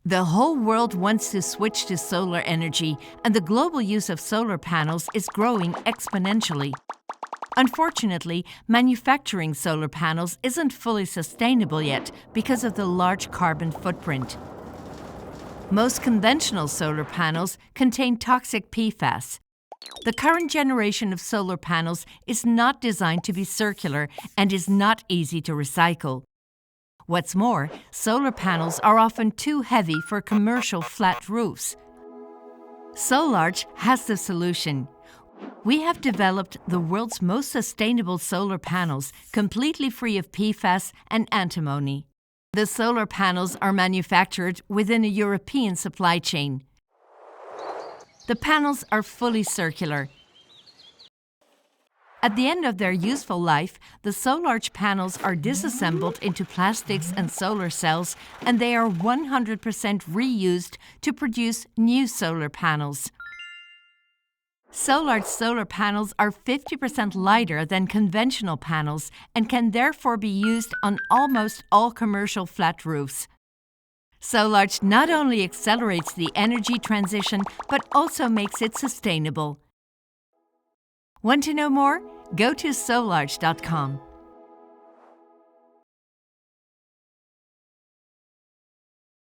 The whole world wants to switch to solar energy, and the global use of solar panels is growing exponentially. Unfortunately, manufacturing solar panels isn't fully sustainable yet because of the large carbon footprint. Most conventional solar panels contain toxic PFAS. The current generation of solar panels is not designed to be circular and is not easy to recycle. What's more, solar panels are often too heavy for commercial flat roofs. Solarge has the solution. We have developed the world's most sustainable solar panels, completely free of PFAS and antimony. The solar panels are manufactured within a European supply chain. The panels are fully circular. At the end of their useful life, the Solarge panels are disassembled into plastics and solar cells, and they are 100% reused to produce new solar panels. Solarge solar panels are 50% lighter than conventional panels and can therefore be used on almost all commercial flat roofs. Solarge not only accelerates the energy transition, but also makes it sustainable. Want to know more? Go to solarge.com.